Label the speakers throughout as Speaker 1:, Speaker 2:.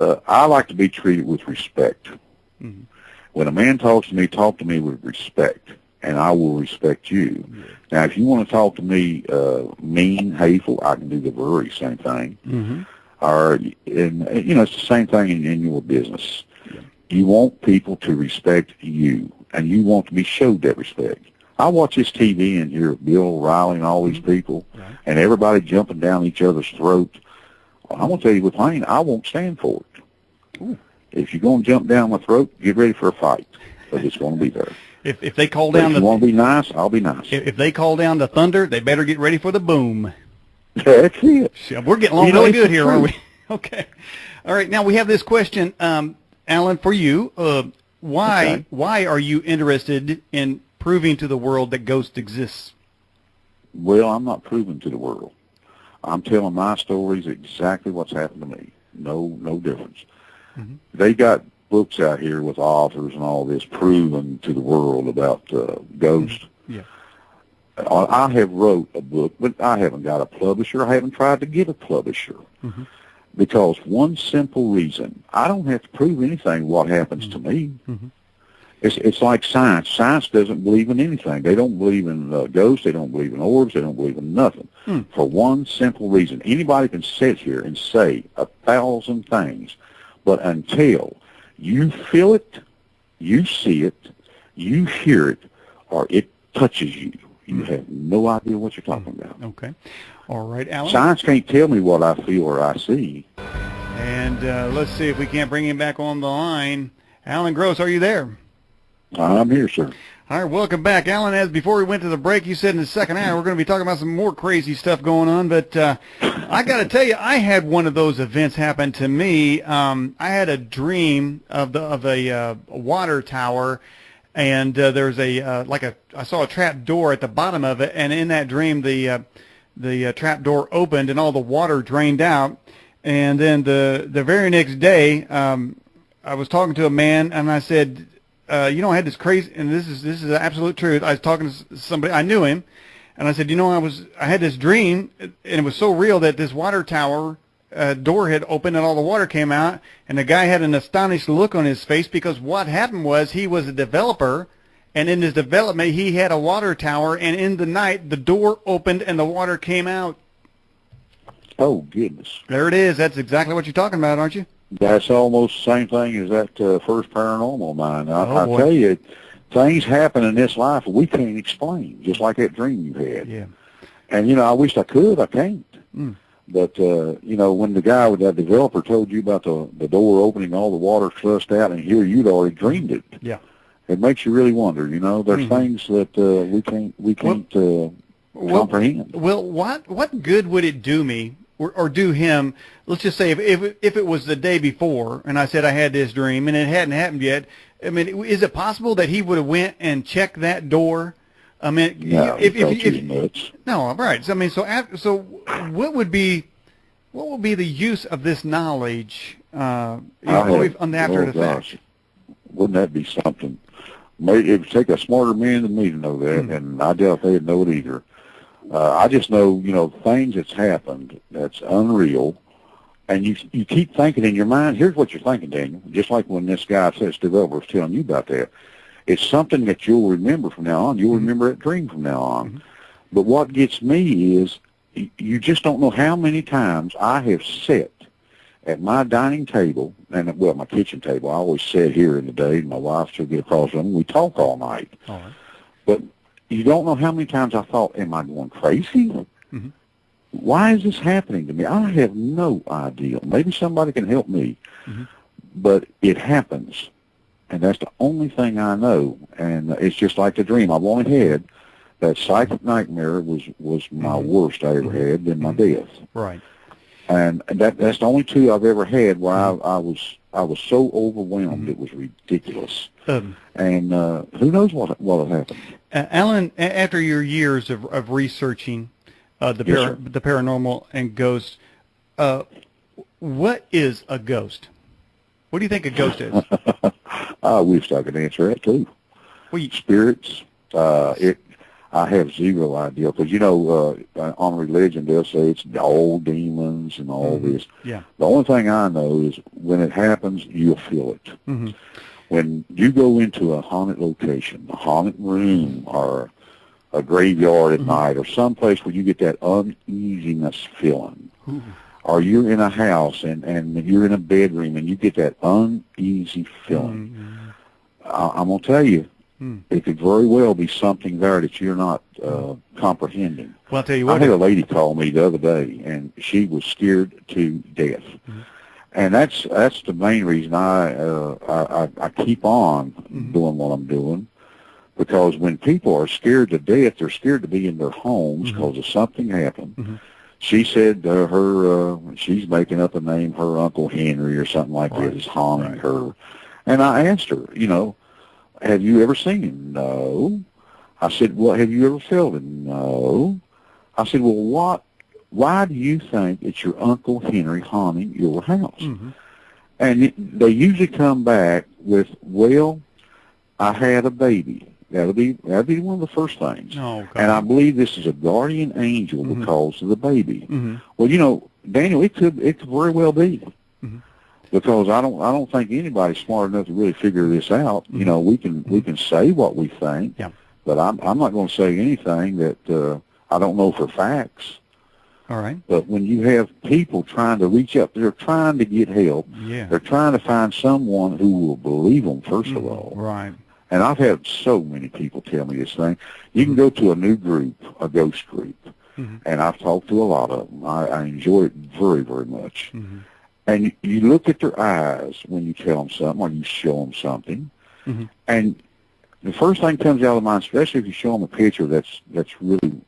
Speaker 1: I like to be treated with respect.
Speaker 2: Mm-hmm.
Speaker 1: When a man talks to me, talk to me with respect, and I will respect you.
Speaker 2: Yeah.
Speaker 1: Now, if you want to talk to me mean, hateful, I can do the very same thing.
Speaker 2: Mm-hmm.
Speaker 1: It's the same thing in your business.
Speaker 2: Yeah.
Speaker 1: You want people to respect you, and you want to be showed that respect. I watch this TV and hear Bill O'Reilly and all these people,
Speaker 2: Right.
Speaker 1: and everybody jumping down each other's throat. Well, I'm going to tell you with plain, I won't stand for it.
Speaker 2: Ooh.
Speaker 1: If you're going to jump down my throat, get ready for a fight, because it's going to be there.
Speaker 2: If they call
Speaker 1: But
Speaker 2: down
Speaker 1: if you want to be nice, I'll be nice.
Speaker 2: if they call down the thunder, they better get ready for the boom.
Speaker 1: That's it.
Speaker 2: We're getting along really good here, aren't
Speaker 1: truth.
Speaker 2: we? Okay. All right. Now we have this question, Alan, for you. Why are you interested in proving to the world that ghosts exist?
Speaker 1: Well, I'm not proving to the world. I'm telling my stories exactly what's happened to me. No difference.
Speaker 2: Mm-hmm.
Speaker 1: They got books out here with authors and all this proving to the world about ghosts.
Speaker 2: Yeah.
Speaker 1: I have wrote a book, but I haven't got a publisher. I haven't tried to get a publisher.
Speaker 2: Mm-hmm.
Speaker 1: Because one simple reason, I don't have to prove anything what happens to me.
Speaker 2: Mm-hmm.
Speaker 1: It's like science. Science doesn't believe in anything. They don't believe in ghosts. They don't believe in orbs. They don't believe in nothing. For one simple reason. Anybody can sit here and say 1,000 things, but until you feel it, you see it, you hear it, or it touches you, you have no idea what you're talking about.
Speaker 2: Okay. All right, Alan.
Speaker 1: Science can't tell me what I feel or I see.
Speaker 2: And let's see if we can't bring him back on the line. Alan Gross, are you there?
Speaker 1: I'm here, sir.
Speaker 2: All right, welcome back. Alan, as before we went to the break, you said in the second hour we're going to be talking about some more crazy stuff going on, but I got to tell you, I had one of those events happen to me. I had a dream of a water tower, and there's I saw a trap door at the bottom of it, and in that dream the trap door opened and all the water drained out. And then the very next day, I was talking to a man, and I said, I had this crazy, and this is the absolute truth. I was talking to somebody, I knew him, and I said, I had this dream, and it was so real that this water tower door had opened and all the water came out, and the guy had an astonished look on his face, because what happened was he was a developer, and in his development he had a water tower, and in the night the door opened and the water came out.
Speaker 1: Oh, goodness.
Speaker 2: There it is. That's exactly what you're talking about, aren't you?
Speaker 1: That's almost the same thing as that first paranormal of mine. I
Speaker 2: boy.
Speaker 1: tell you, things happen in this life we can't explain, just like that dream you had.
Speaker 2: Yeah.
Speaker 1: And, I wish I could. I can't.
Speaker 2: Mm.
Speaker 1: But, when the guy with that developer told you about the door opening, all the water flushed out, and here you'd already dreamed it.
Speaker 2: Yeah.
Speaker 1: It makes you really wonder, There's things that we can't comprehend.
Speaker 2: Well, what good would it do me or do him? Let's just say if it was the day before and I said I had this dream and it hadn't happened yet. I mean, is it possible that he would have went and checked that door? I mean,
Speaker 1: No,
Speaker 2: if
Speaker 1: nuts.
Speaker 2: no, right. So I mean, so what would be the use of this knowledge after the fact?
Speaker 1: Wouldn't that be something? Maybe it would take a smarter man than me to know that, and I doubt they'd know it either. I just know, things that's happened that's unreal, and you keep thinking in your mind. Here's what you're thinking, Daniel. Just like when this guy says developer was telling you about that. It's something that you'll remember from now on. You'll remember that dream from now on. Mm-hmm. But what gets me is you just don't know how many times I have sat at my dining table, and my kitchen table. I always sit here in the day, and my wife she'll get across from me. We talk all night.
Speaker 2: All right.
Speaker 1: But you don't know how many times I thought, am I going crazy?
Speaker 2: Mm-hmm.
Speaker 1: Why is this happening to me? I have no idea. Maybe somebody can help me.
Speaker 2: Mm-hmm.
Speaker 1: But it happens, and that's the only thing I know. And it's just like the dream I've only had. That psychic nightmare was my worst I ever had, than my death.
Speaker 2: Right.
Speaker 1: And that's the only two I've ever had where I was so overwhelmed it was ridiculous. And who knows what will happen.
Speaker 2: Alan, after your years of researching the paranormal and ghosts, what is a ghost? What do you think a ghost is?
Speaker 1: I wish I could answer that too.
Speaker 2: Well,
Speaker 1: Spirits. I have zero idea because, on religion, they'll say it's old demons and all this.
Speaker 2: Yeah.
Speaker 1: The only thing I know is when it happens, you'll feel it.
Speaker 2: Mm-hmm.
Speaker 1: When you go into a haunted location, a haunted room, or a graveyard at night, or someplace where you get that uneasiness feeling, or you're in a house and you're in a bedroom and you get that uneasy feeling, I'm going to tell you, it could very well be something there that you're not comprehending.
Speaker 2: Well, I'll tell you what.
Speaker 1: I had a lady call me the other day, and she was scared to death. And that's the main reason I keep on doing what I'm doing, because when people are scared to death, they're scared to be in their homes because of something happened. She said she's making up a name, her Uncle Henry or something like that is haunting her. And I asked her, have you ever seen him? No. I said, well, have you ever felt him? No. I said, well, why do you think it's your Uncle Henry haunting your house? And they usually come back with, well, I had a baby. That'll be one of the first things.
Speaker 2: Oh, God.
Speaker 1: And I believe this is a guardian angel because of the baby. Well, Daniel, it could very well be. Because I don't think anybody's smart enough to really figure this out. We can say what we think, but I'm not going to say anything that I don't know for facts.
Speaker 2: All right.
Speaker 1: But when you have people trying to reach up, they're trying to get help.
Speaker 2: Yeah.
Speaker 1: They're trying to find someone who will believe them, first of all.
Speaker 2: Right.
Speaker 1: And I've had so many people tell me this thing. You can go to a new group, a ghost group, and I've talked to a lot of them. I enjoy it very, very much. And you look at their eyes when you tell them something or you show them something, and the first thing comes out of mind, especially if you show them a picture that's really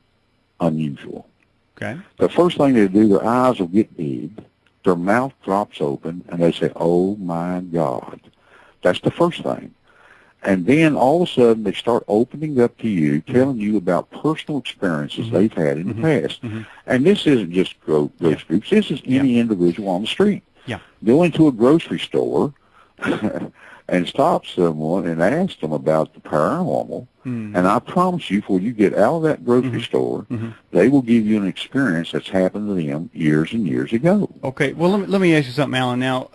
Speaker 1: unusual.
Speaker 2: Okay.
Speaker 1: The first thing they do, their eyes will get big, their mouth drops open, and they say, "Oh my God." That's the first thing. And then all of a sudden they start opening up to you, telling you about personal experiences they've had in the past. And this isn't just ghost groups. This is any individual on the street. Go into a grocery store and stop someone and ask them about the paranormal. And I promise you, before you get out of that grocery store, they will give you an experience that's happened to them years and years ago.
Speaker 2: Okay. Well, let me ask you something, Alan. Now,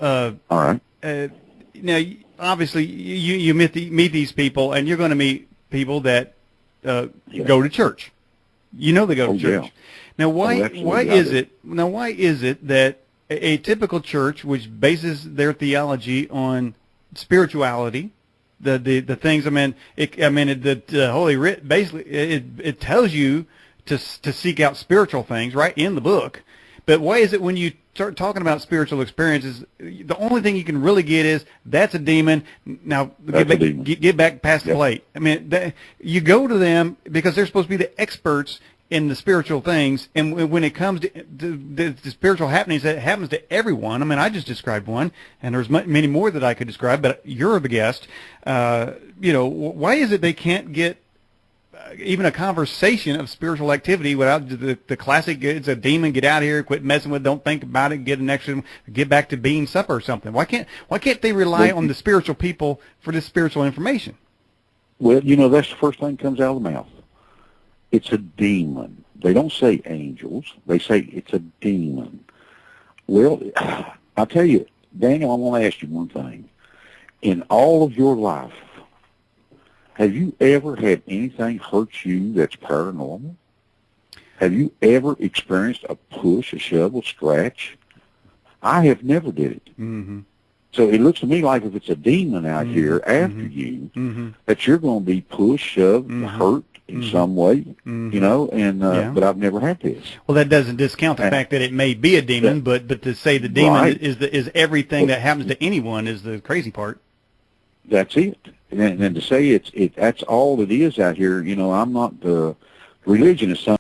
Speaker 1: all right.
Speaker 2: Now, obviously, you meet these people, and you're going to meet people that go to church. They go to church. Now, why is it that a typical church, which bases their theology on spirituality, the things, the Holy Writ, basically, it tells you to seek out spiritual things, right, in the book. But why is it when you start talking about spiritual experiences, the only thing you can really get is, that's a demon. Now, get back past the plate. You go to them because they're supposed to be the experts in the spiritual things, and when it comes to the spiritual happenings, that happens to everyone. I just described one, and there's many more that I could describe, but you're the guest. Why is it they can't get even a conversation of spiritual activity without the classic, it's a demon, get out of here, quit messing with it, don't think about it, get back to being supper or something? Why can't they rely on the spiritual people for this spiritual information?
Speaker 1: Well, that's the first thing that comes out of the mouth. It's a demon. They don't say angels. They say it's a demon. Well, I'll tell you, Daniel, I want to ask you one thing. In all of your life, have you ever had anything hurt you that's paranormal? Have you ever experienced a push, a shove, a scratch? I have never did it. So it looks to me like if it's a demon out here after you, that you're going to be pushed, shoved, hurt in some way, but I've never had this.
Speaker 2: Well, that doesn't discount the fact that it may be a demon, but to say the demon is everything that happens to anyone is the crazy part.
Speaker 1: That's it. And to say that's all it is out here, I'm not religion is something